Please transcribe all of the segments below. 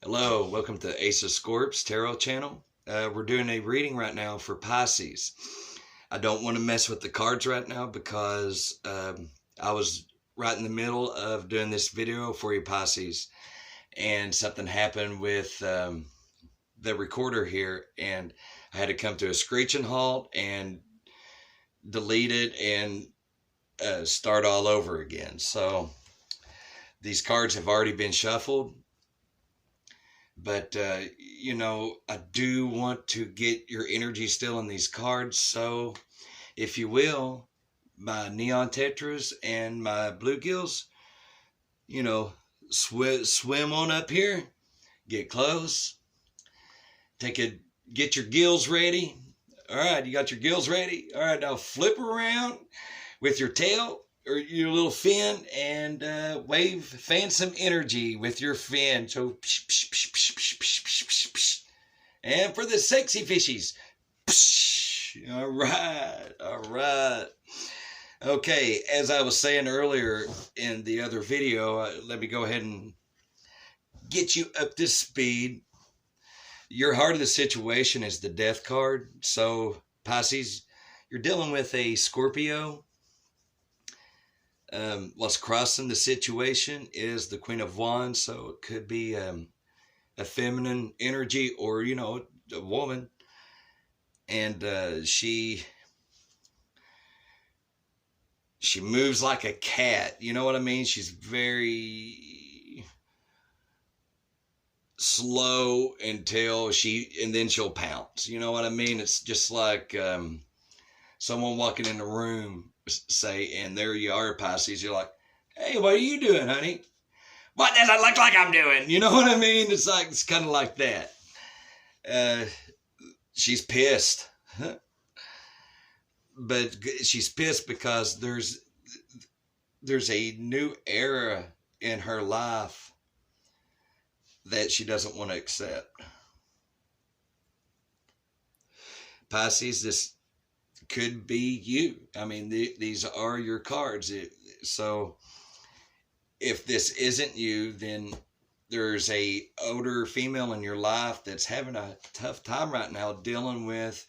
Hello, welcome to Ace of Scorps Tarot channel. We're doing a reading right now for Pisces. I don't want to mess with the cards right now because I was right in the middle of doing this video for you Pisces, and something happened with the recorder here, and I had to come to a screeching halt and delete it and start all over again. So these cards have already been shuffled. But, I do want to get your energy still in these cards. So, if you will, my neon tetras and my bluegills, swim on up here, get close, get your gills ready. All right, you got your gills ready? All right, now flip around with your tail or your little fin and fan some energy with your fin. So, psh, psh, psh, psh, psh, psh, psh, psh, psh. And for the sexy fishies, psh. All right. Okay, as I was saying earlier in the other video, let me go ahead and get you up to speed. Your heart of the situation is the Death card. So, Pisces, you're dealing with a Scorpio. What's crossing the situation is the Queen of Wands, so it could be a feminine energy or, a woman. And she moves like a cat. You know what I mean? She's very slow and then she'll pounce. You know what I mean? It's just like someone walking in the room, and there you are, Pisces. You're like, hey, what are you doing, honey? What does it look like I'm doing? You know what I mean? It's kind of like that. She's pissed. But she's pissed because there's a new era in her life that she doesn't want to accept. Pisces, this could be you. I mean, these are your cards. So if this isn't you, then there's a older female in your life that's having a tough time right now dealing with,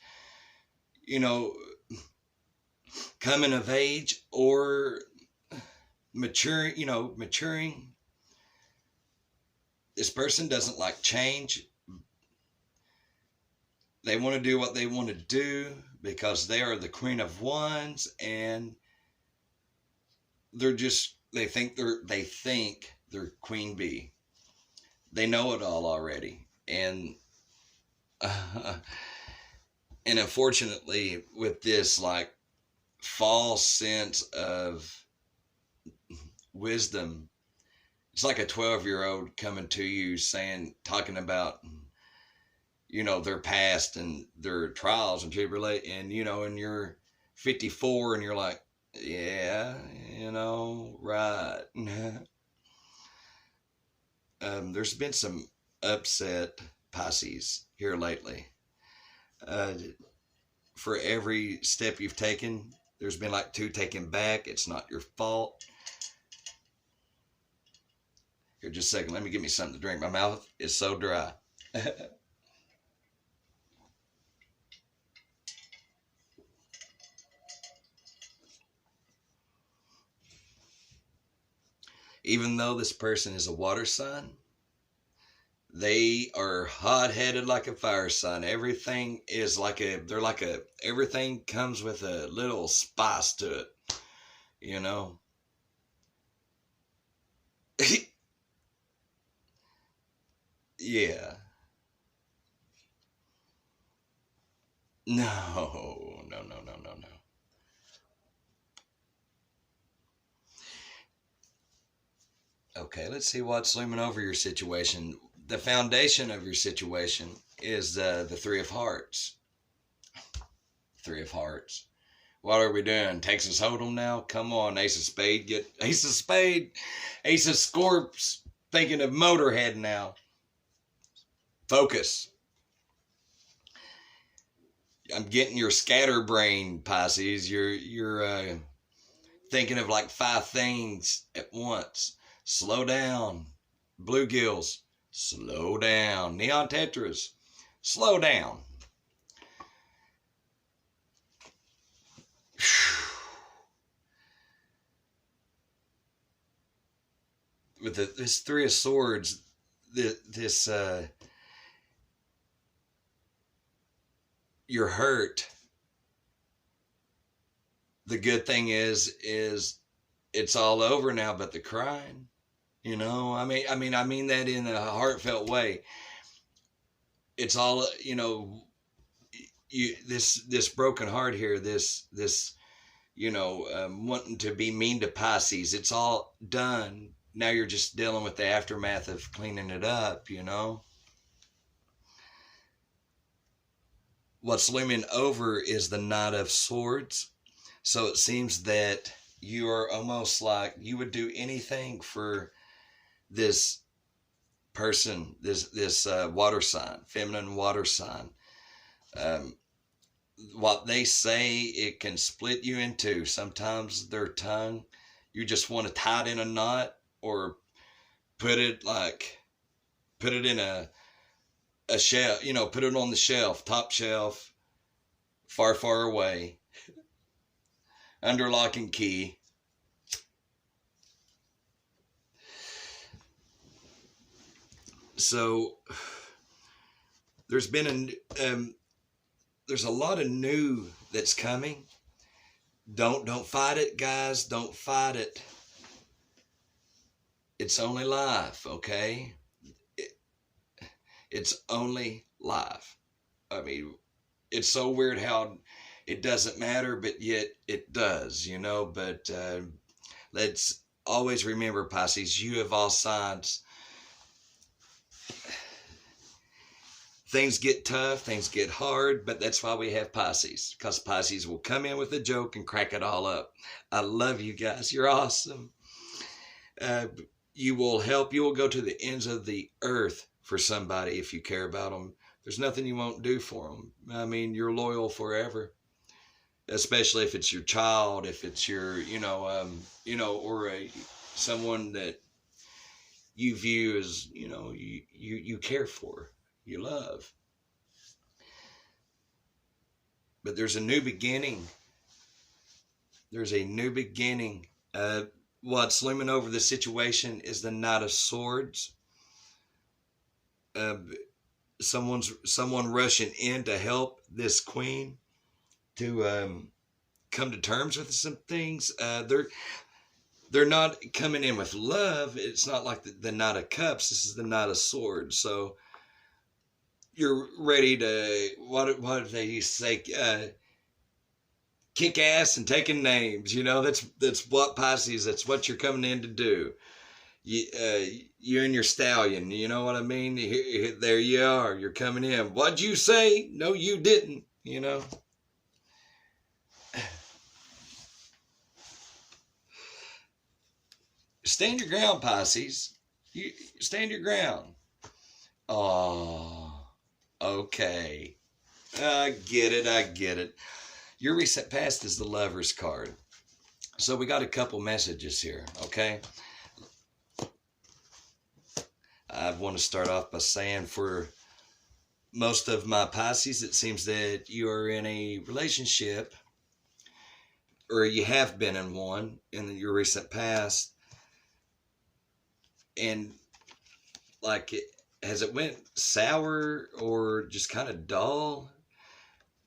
coming of age or maturing. This person doesn't like change. They want to do what they want to do because they are the Queen of Wands, and they think they're Queen Bee. They know it all already, and unfortunately, with this false sense of wisdom, it's like a 12-year-old coming to you talking about their past and their trials and tribulations, and you're 54 and you're like, yeah, right. There's been some upset Pisces here lately. For every step you've taken, there's been 2 taken back. It's not your fault. Here, just a second. Let me get me something to drink. My mouth is so dry. Even though this person is a water sign, they are hot-headed like a fire sign. Everything is everything comes with a little spice to it, Yeah. No. Okay, let's see what's looming over your situation. The foundation of your situation is the Three of Hearts. Three of Hearts. What are we doing? Texas Hold'em now? Come on, Ace of Spade. Get Ace of Spade. Ace of Scorps. Thinking of Motorhead now. Focus. I'm getting your scatterbrain, Pisces. You're thinking of 5 things at once. Slow down. Bluegills. Slow down. Neon Tetras, slow down. With this Three of Swords, this you're hurt. The good thing is it's all over now, but the crying, you know, I mean that in a heartfelt way. It's all, you know, this broken heart here, this you know, wanting to be mean to Pisces. It's all done. Now you're just dealing with the aftermath of cleaning it up, you know. What's looming over is the Knight of Swords. So it seems that you are almost like you would do anything for this person, this water sign, feminine water sign. What they say, it can split you in two. Sometimes their tongue, you just want to tie it in a knot or put it in a shelf, you know, put it on the shelf, top shelf, far, far away, under lock and key. So there's been there's a lot of new that's coming. Don't fight it, guys. Don't fight it. It's only life, okay? It's only life. I mean, it's so weird how it doesn't matter, but yet it does, you know. But let's always remember, Pisces, you of all signs, things get tough, things get hard, but that's why we have Pisces, because Pisces will come in with a joke and crack it all up. I love you guys. You're awesome. You will help. You will go to the ends of the earth for somebody if you care about them. There's nothing you won't do for them. I mean, you're loyal forever, especially if it's your child, if it's your, or someone that you view as, you care for, you love. But there's a new beginning. There's a new beginning. What's looming over the situation is the Knight of Swords. Someone rushing in to help this queen to come to terms with some things. They're not coming in with love. It's not like the Knight of Cups. This is the Knight of Swords. So you're ready to, what do they used to say, kick ass and taking names. You know, that's what Pisces, that's what you're coming in to do. You and your stallion, you know what I mean? There you are, you're coming in. What'd you say? No, you didn't, you know. Stand your ground, Pisces. You stand your ground. Oh, okay. I get it. Your recent past is the Lover's card. So we got a couple messages here, okay? I want to start off by saying, for most of my Pisces, it seems that you are in a relationship, or you have been in one in your recent past. And like, has it went sour or just kind of dull?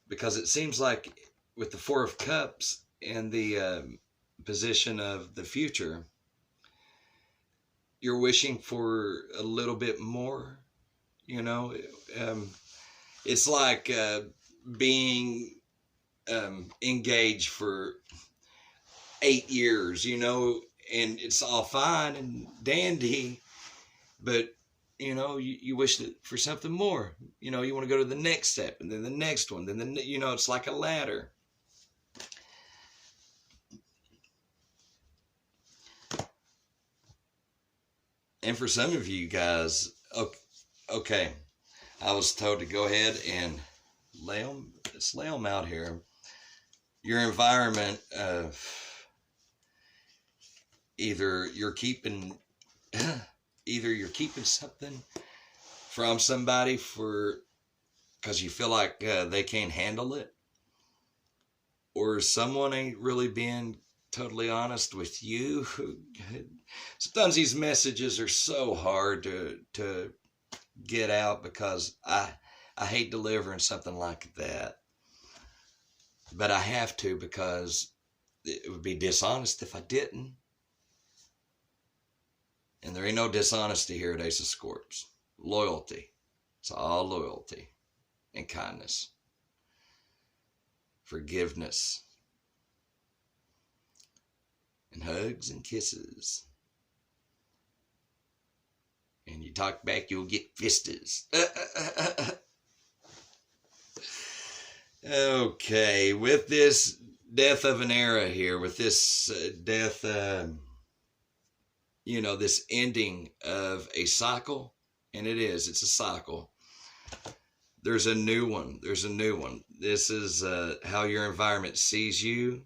Because it seems like with the Four of Cups and the position of the future, you're wishing for a little bit more, you know. It's like being engaged for 8 years, you know, and it's all fine and dandy, but you know, you wish for something more. You know, you want to go to the next step, and then the next one, then it's like a ladder. And for some of you guys, okay, I was told to go ahead and let's lay them out here. Your environment, either you're keeping something from somebody because you feel like they can't handle it, or someone ain't really being totally honest with you. Sometimes these messages are so hard to get out because I hate delivering something like that, but I have to because it would be dishonest if I didn't. And there ain't no dishonesty here at Ace of Scorps. Loyalty. It's all loyalty and kindness. Forgiveness. And hugs and kisses. And you talk back, you'll get fistes. Okay, with this death of an era here, with this death... this ending of a cycle, and it's a cycle. There's a new one. This is how your environment sees you,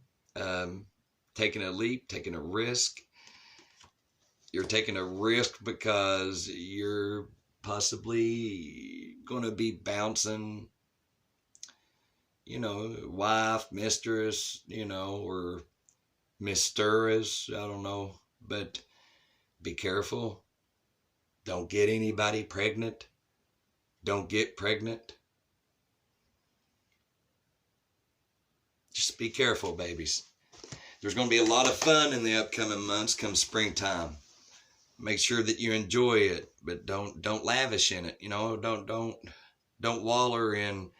taking a leap, taking a risk. You're taking a risk because you're possibly going to be bouncing, wife, mistress, or mistress, I don't know, but be careful. Don't get anybody pregnant. Don't get pregnant. Just be careful, babies. There's going to be a lot of fun in the upcoming months come springtime. Make sure that you enjoy it, but don't lavish in it. Don't waller in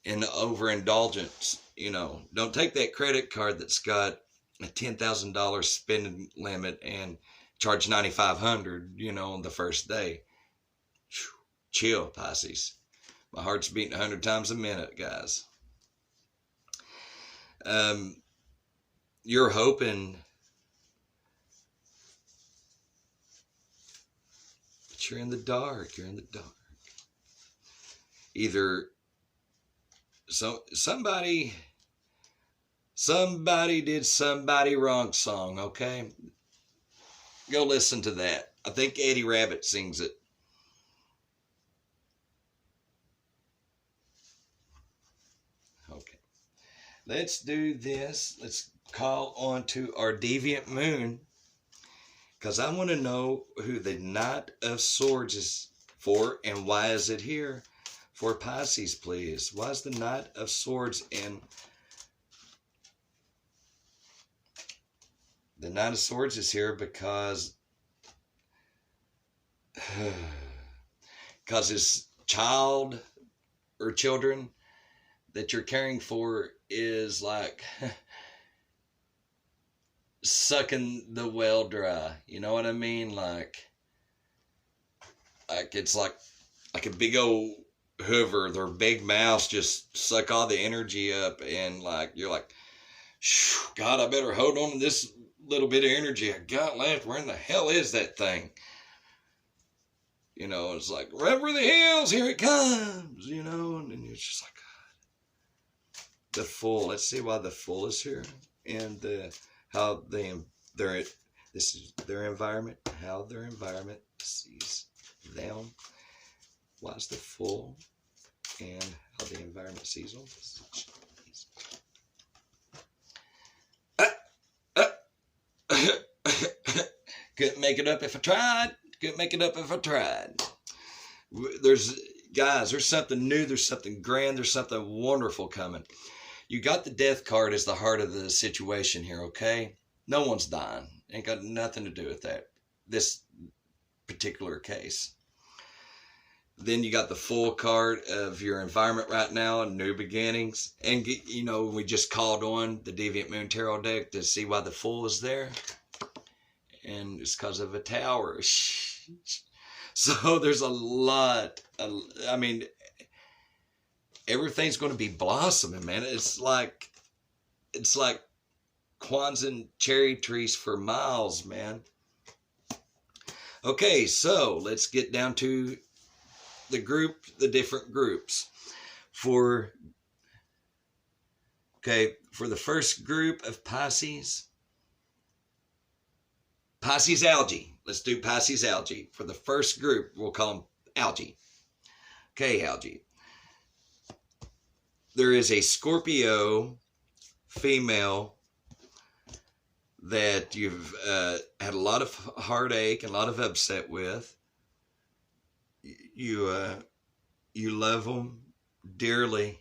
overindulgence. Don't take that credit card that's got a $10,000 spending limit and charge $9,500, on the first day. Chill, Pisces. My heart's beating 100 times a minute, guys. You're hoping, but you're in the dark. Either somebody did somebody wrong song, okay? Go listen to that. I think Eddie Rabbit sings it. Okay. Let's do this. Let's call on to our deviant moon, because I want to know who the Knight of Swords is for and why is it here for Pisces, please. Why is the Knight of Swords in... The Knight of Swords is here because his child or children that you're caring for is like sucking the well dry. You know what I mean? Like it's like a big old hoover. Their big mouths just suck all the energy up, and you're like, God, I better hold on to this little bit of energy I got left. Where in the hell is that thing? It's like, run for the hills, here it comes, and then you're just like, God. The Fool. Let's see why the Fool is here, and how this is their environment, how their environment sees them. Why is the Fool, and how the environment sees them. Couldn't make it up if I tried. There's something new, there's something grand, there's something wonderful coming. You got the Death card as the heart of the situation here, okay? No one's dying. Ain't got nothing to do with that. This particular case. Then you got the Fool card of your environment right now and new beginnings. And, we just called on the Deviant Moon Tarot deck to see why the Fool is there. And it's because of a tower. So there's a lot. Everything's going to be blossoming, man. It's like Kwanzaa cherry trees for miles, man. Okay, so let's get down to the different groups. For the first group of Pisces algae. Let's do Pisces algae. For the first group, we'll call them algae. Okay, algae. There is a Scorpio female that you've had a lot of heartache and a lot of upset with. You you love them dearly.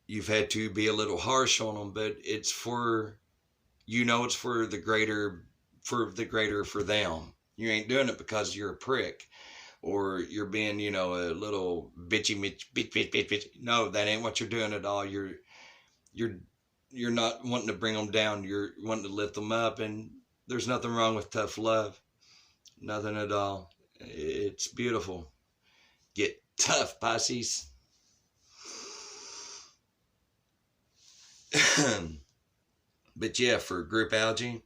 You've had to be a little harsh on them, but it's for, it's for the greater, for them. You ain't doing it because you're a prick or you're being, a little bitchy, bitch. No, that ain't what you're doing at all. You're not wanting to bring them down. You're wanting to lift them up, and there's nothing wrong with tough love. Nothing at all. It's beautiful. Get tough, Pisces. But yeah, for group algae,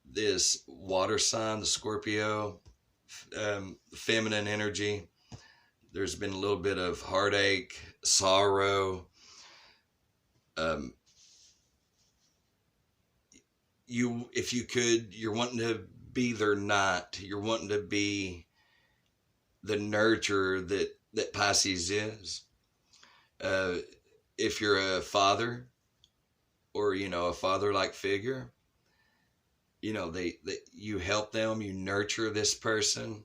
this water sign, the Scorpio, feminine energy, there's been a little bit of heartache, sorrow. If you could, you're wanting to be their knight. You're wanting to be the nurturer that Pisces is. If you're a father or, a father-like figure, you help them, you nurture this person.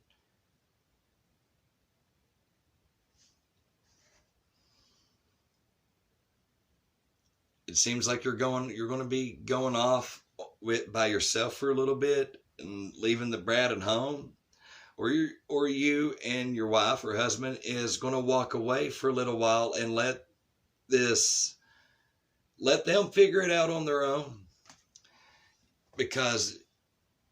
It seems like you're going to be going off by yourself for a little bit and leaving the brat at home, or you and your wife or husband is going to walk away for a little while and let them figure it out on their own, because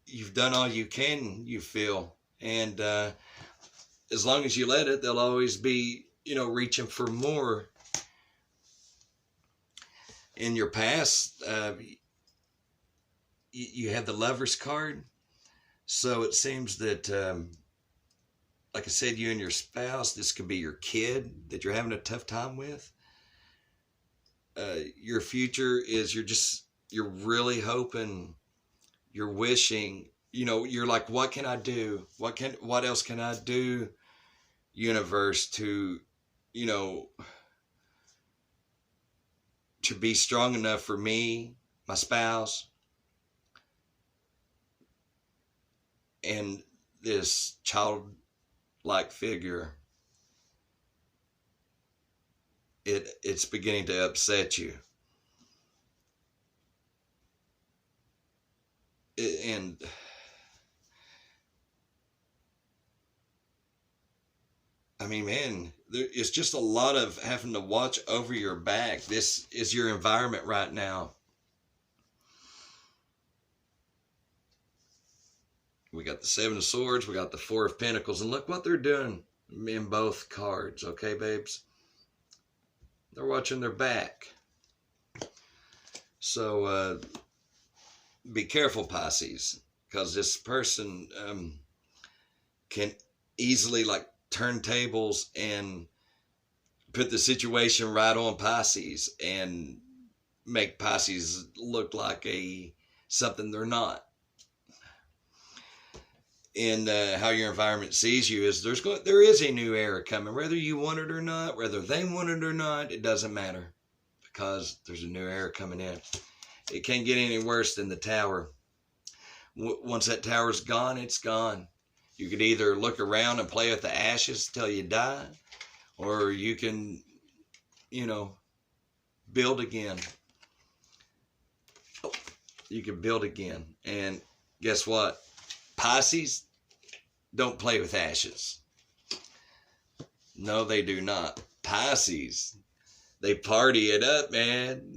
you've done all you can, you feel, and as long as you let it, they'll always be, reaching for more. In your past, you have the Lover's card, so it seems that, like I said, you and your spouse, this could be your kid that you're having a tough time with. Your future is, you're really hoping, you're wishing, you're like, what can I do? What else can I do, universe, to be strong enough for me, my spouse, and this childlike figure. It's beginning to upset you. And I mean, man, it's just a lot of having to watch over your back. This is your environment right now. We got the Seven of Swords, we got the Four of Pentacles, and look what they're doing in both cards, okay, babes? They're watching their back. So be careful, Pisces, because this person can easily turn tables and put the situation right on Pisces and make Pisces look like something they're not. And how your environment sees you is there is a new era coming, whether you want it or not, whether they want it or not, it doesn't matter, because there's a new era coming in. It can't get any worse than the Tower. Once that tower's gone, it's gone. You could either look around and play with the ashes till you die, or you can, build again. You can build again. And guess what? Pisces don't play with ashes. No, they do not. Pisces, they party it up, man.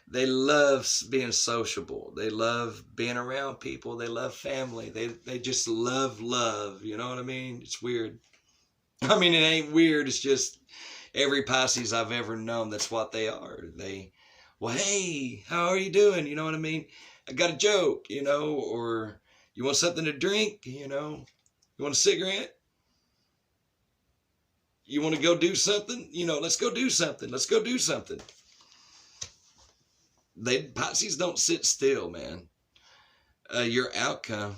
They love being sociable. They love being around people. They love family. They just love love. You know what I mean? It's weird. I mean, it ain't weird. It's just every Pisces I've ever known, that's what they are. Well, hey, how are you doing? You know what I mean? I got a joke, or you want something to drink, you want a cigarette? You want to go do something? Let's go do something. Let's go do something. Pisces don't sit still, man. your outcome.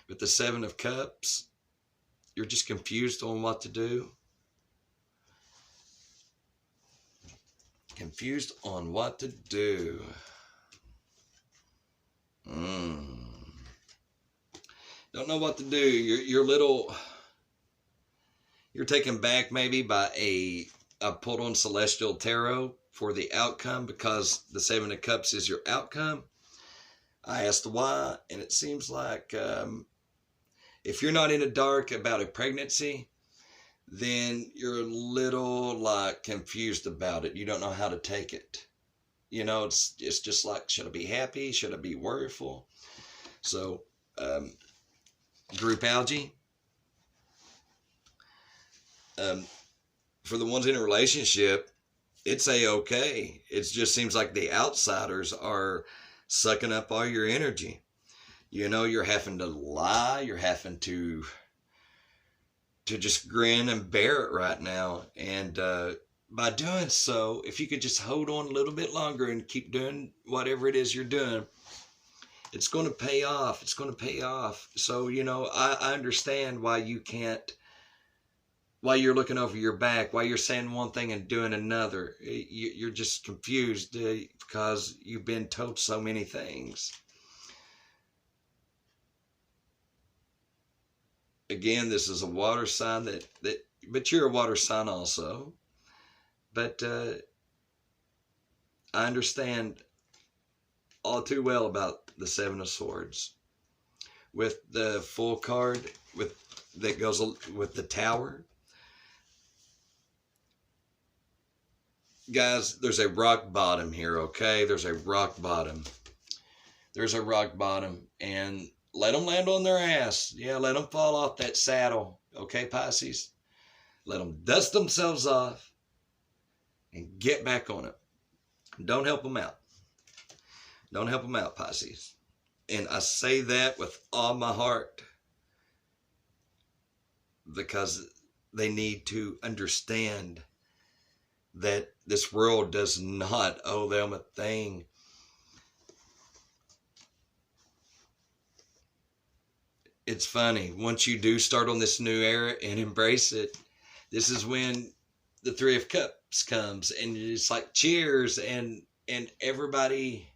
With the Seven of Cups, you're just confused on what to do. Confused on what to do. Don't know what to do. You're taken back maybe by I pulled on Celestial Tarot for the outcome, because the Seven of Cups is your outcome. I asked why, and it seems like if you're not in the dark about a pregnancy, then you're a little like confused about it. You don't know how to take it. You know, it's just like, should I be happy? Should I be worryful? So, group algae. For the ones in a relationship, it's a-okay. It just seems like the outsiders are sucking up all your energy. You know, you're having to lie. You're having to just grin and bear it right now. And by doing so, if you could just hold on a little bit longer and keep doing whatever it is you're doing, it's going to pay off. It's going to pay off. So, you know, I understand why you can't, why you're looking over your back, why you're saying one thing and doing another. You're just confused because you've been told so many things. Again, this is a water sign but you're a water sign also. But I understand all too well about the Seven of Swords. With the full card that goes with the Tower. Guys, there's a rock bottom here, okay? There's a rock bottom. There's a rock bottom, and let them land on their ass. Yeah, let them fall off that saddle, okay, Pisces? Let them dust themselves off and get back on it. Don't help them out. Don't help them out, Pisces. And I say that with all my heart, because they need to understand that this world does not owe them a thing. It's funny, once you do start on this new era and embrace it, this is when the Three of Cups comes, and it's like cheers, and everybody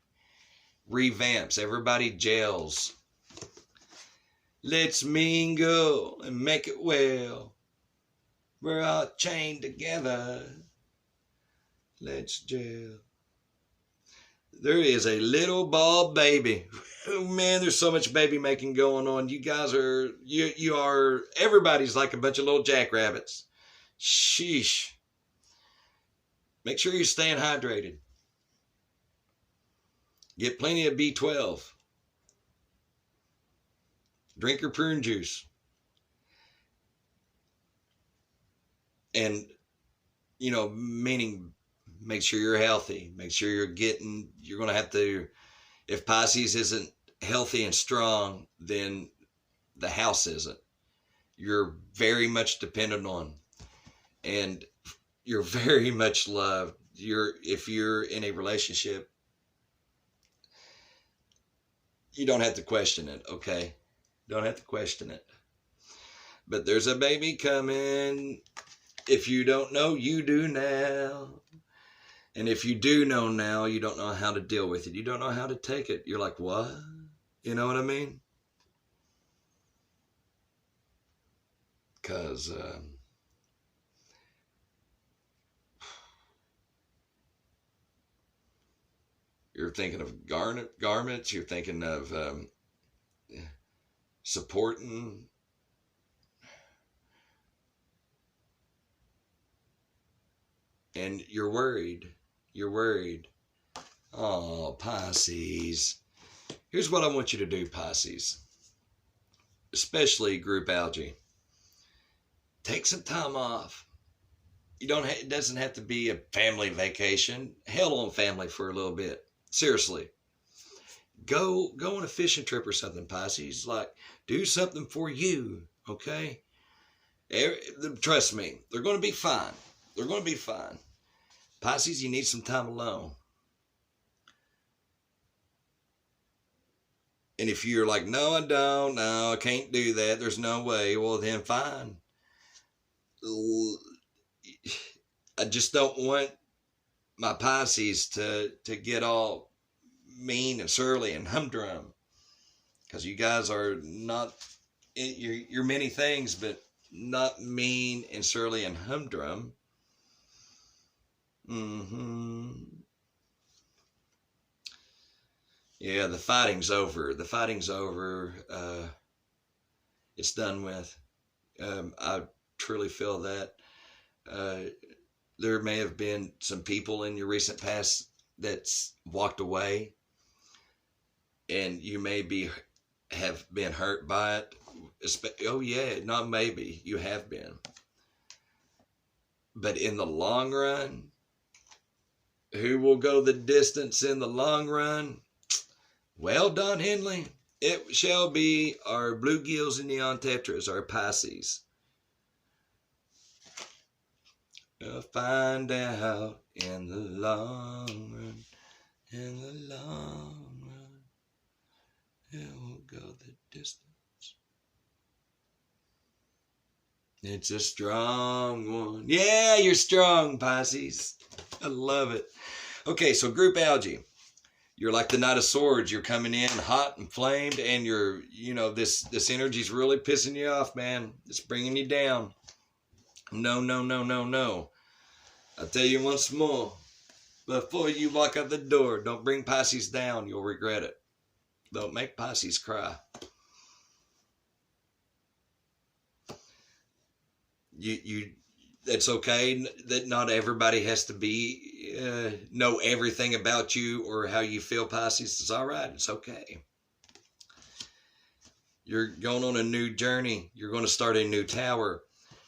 revamps, everybody gels. Let's mingle and make it well. We're all chained together. Let's gel. There is a little bald baby. Oh man, there's so much baby making going on. You guys are, you are, everybody's like a bunch of little jackrabbits. Sheesh. Make sure you're staying hydrated. Get plenty of B12. Drink your prune juice. And, you know, meaning make sure you're healthy. Make sure you're going to have to, if Pisces isn't healthy and strong, then the house isn't. You're very much dependent on, and you're very much loved. If you're in a relationship, you don't have to question it, okay? Don't have to question it. But there's a baby coming. If you don't know, you do now. And if you do know now, you don't know how to deal with it. You don't know how to take it. You're like, what? You know what I mean? Because you're thinking of garments. You're thinking of supporting. And you're worried. You're worried. Oh, Pisces. Here's what I want you to do, Pisces. Especially group algae. Take some time off. It doesn't have to be a family vacation. Hell on family for a little bit. Seriously. Go on a fishing trip or something, Pisces. Like, do something for you, okay? Trust me, they're going to be fine. They're going to be fine. Pisces, you need some time alone. And if you're like, no, I don't, no, I can't do that, there's no way, well, then fine. I just don't want my Pisces to get all mean and surly and humdrum, because you guys are not, you're many things, but not mean and surly and humdrum. Yeah, the fighting's over. The fighting's over. It's done with. I truly feel that. There may have been some people in your recent past that's walked away, and you have been hurt by it. Oh yeah, not maybe, you have been. But in the long run, who will go the distance in the long run? Well, Don Henley, it shall be our bluegills and neon tetras, our Pisces. We'll find out in the long run, in the long run, it will go the distance. It's a strong one. Yeah, you're strong, Pisces. I love it. Okay, so group algae. You're like the Knight of Swords. You're coming in hot and flamed, and you're, this energy's really pissing you off, man. It's bringing you down. No, no, no, no, no. I'll tell you once more. Before you walk out the door, don't bring Pisces down. You'll regret it. Don't make Pisces cry. That's okay. That not everybody has to know everything about you or how you feel, Pisces. It's all right. It's okay. You're going on a new journey. You're going to start a new tower.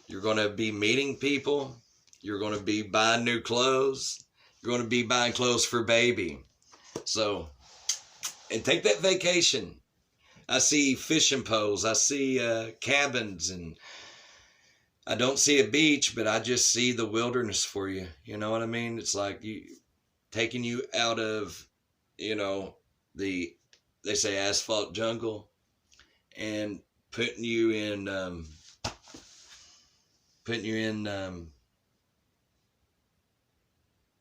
You're going to be meeting people. You're going to be buying new clothes. You're going to be buying clothes for baby. So, and take that vacation. I see fishing poles. I see cabins, and I don't see a beach, but I just see the wilderness for you. You know what I mean? It's like taking you out of, they say asphalt jungle, and putting you in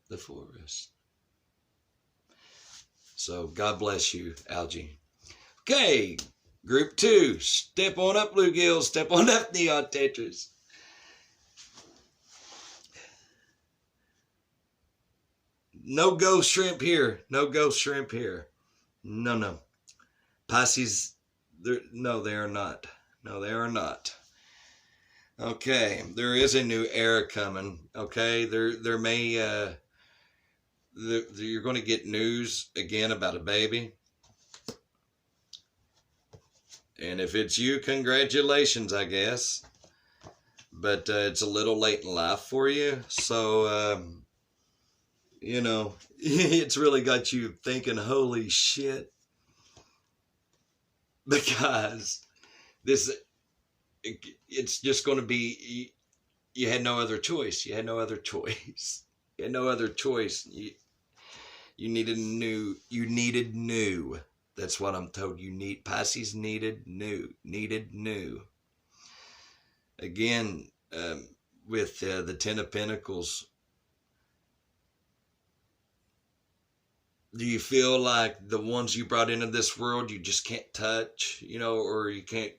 the forest. So God bless you, algae. Okay, group 2. Step on up, bluegills. Step on up, neon tetras. No ghost shrimp here. No ghost shrimp here. No. Pisces, no, they are not. No, they are not. Okay, there is a new era coming. Okay, there may, you're going to get news again about a baby. And if it's you, congratulations, I guess. But it's a little late in life for you. So, it's really got you thinking, holy shit. Because it's just going to be, you had no other choice. You had no other choice. You had no other choice. You needed new. That's what I'm told. Pisces needed new. Again, with the Ten of Pentacles, do you feel like the ones you brought into this world you just can't touch, or you can't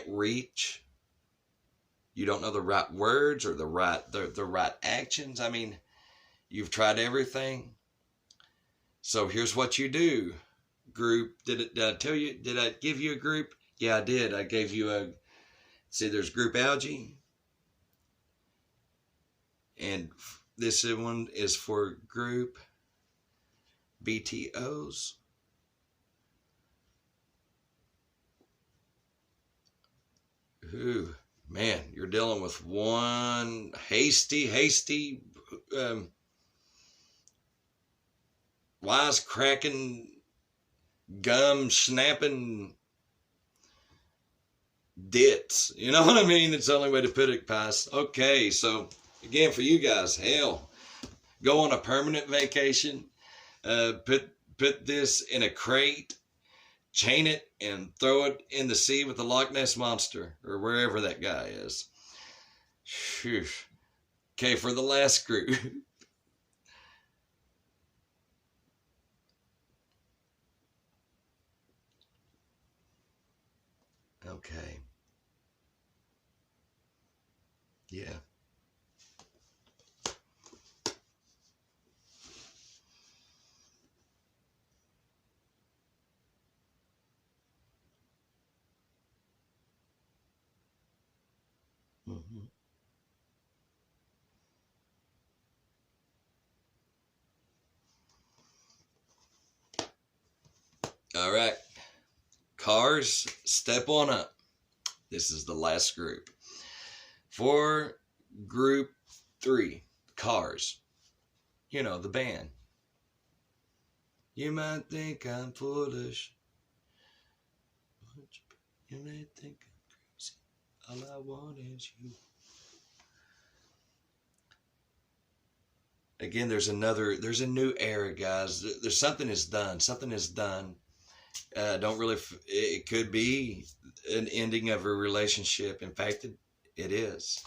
reach? You don't know the right words or the right actions. I mean, you've tried everything. So here's what you do. Group, did I tell you, did I give you a group? Yeah, I did. I gave you see, there's group algae. And this one is for group BTOs. Ooh, man, you're dealing with one hasty, wisecracking, gum snapping ditz. You know what I mean? It's the only way to put it, past. Okay, so again, for you guys, hell, go on a permanent vacation. Put put this in a crate, chain it, and throw it in the sea with the Loch Ness Monster or wherever that guy is. Whew. Okay, for the last group. Okay. Yeah. Mm-hmm. All right. Cars, step on up. This is the last group. For group 3, cars. You know, the band. You might think I'm foolish. You may think I'm crazy. All I want is you. Again, there's a new era, guys. There's something is done. Something is done. Don't really, it could be an ending of a relationship. In fact, it is.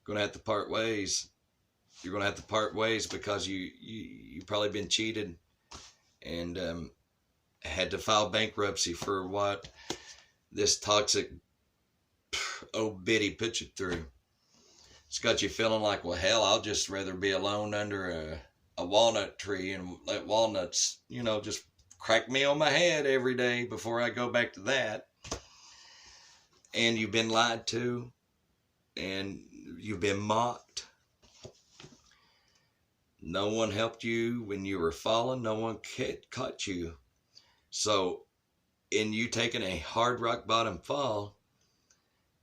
Going to have to part ways. You're going to have to part ways because you've probably been cheated and had to file bankruptcy for what this toxic old biddy put you through. It's got you feeling like, well, hell, I'll just rather be alone under a walnut tree and let walnuts, just crack me on my head every day before I go back to that. And you've been lied to and you've been mocked. No one helped you when you were falling. No one caught you. So in you taking a hard rock bottom fall,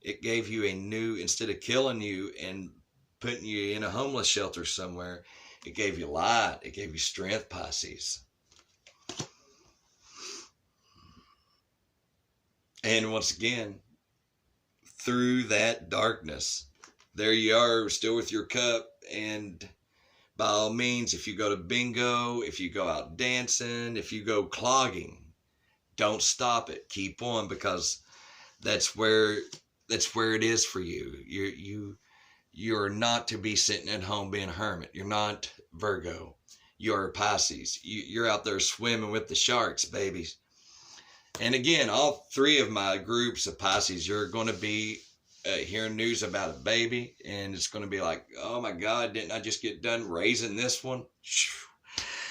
it gave you a new, instead of killing you and putting you in a homeless shelter somewhere, it gave you light. It gave you strength, Pisces. And once again, through that darkness, there you are still with your cup. And by all means, if you go to bingo, if you go out dancing, if you go clogging, don't stop it. Keep on, because that's where it is for you. You're not to be sitting at home being a hermit. You're not Virgo. You're Pisces. You're out there swimming with the sharks, babies. And again, all 3 of my groups of Pisces, you're going to be hearing news about a baby, and it's going to be like, oh my God, didn't I just get done raising this one?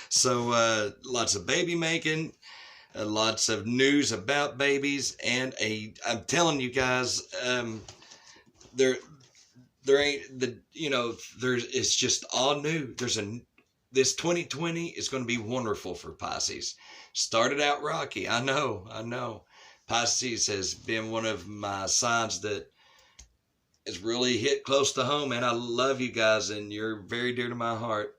So lots of baby making, lots of news about babies, and I'm telling you guys, there ain't it's just all new. This 2020 is going to be wonderful for Pisces. Started out rocky. I know. Pisces has been one of my signs that has really hit close to home, and I love you guys, and you're very dear to my heart.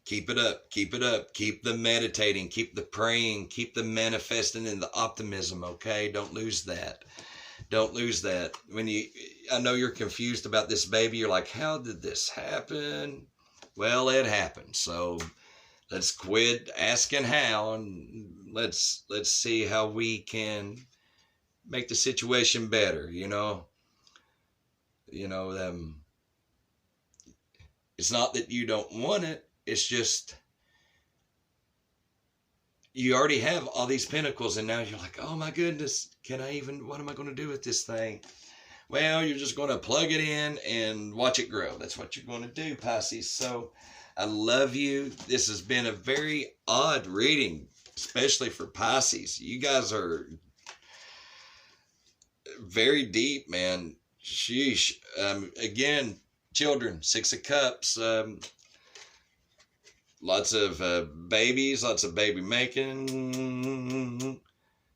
Keep it up. Keep it up. Keep the meditating. Keep the praying. Keep the manifesting and the optimism, okay? Don't lose that. Don't lose that. I know you're confused about this baby. You're like, how did this happen? Well, it happened. So let's quit asking how, and let's see how we can make the situation better, it's not that you don't want it. It's just you already have all these pinnacles, and now you're like, oh my goodness, what am I going to do with this thing? Well, you're just going to plug it in and watch it grow. That's what you're going to do, Pisces. So I love you. This has been a very odd reading, especially for Pisces. You guys are very deep, man. Sheesh. Again, children, 6 of Cups. Lots of babies, lots of baby making.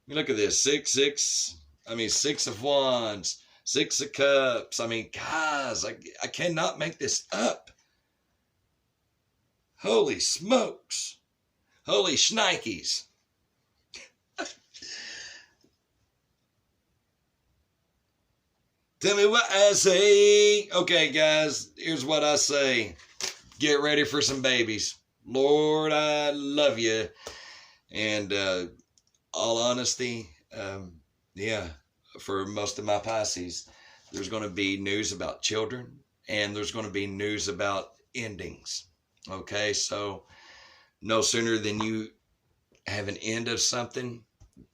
Look at this. 6 of Wands, 6 of Cups. Guys, I cannot make this up. Holy smokes. Holy shnikes. Tell me what I say. Okay, guys, here's what I say. Get ready for some babies. Lord, I love you. And all honesty, yeah, for most of my Pisces, there's going to be news about children, and there's going to be news about endings. Okay, so no sooner than you have an end of something,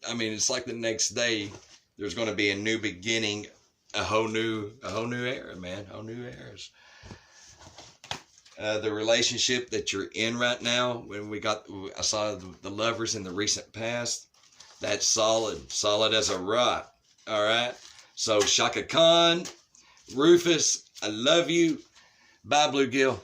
I mean, it's like the next day, there's going to be a new beginning, a whole new era, man, whole new eras. The relationship that you're in right now, I saw the lovers in the recent past, that's solid as a rock. All right. So Shaka Khan, Rufus, I love you. Bye, Bluegill.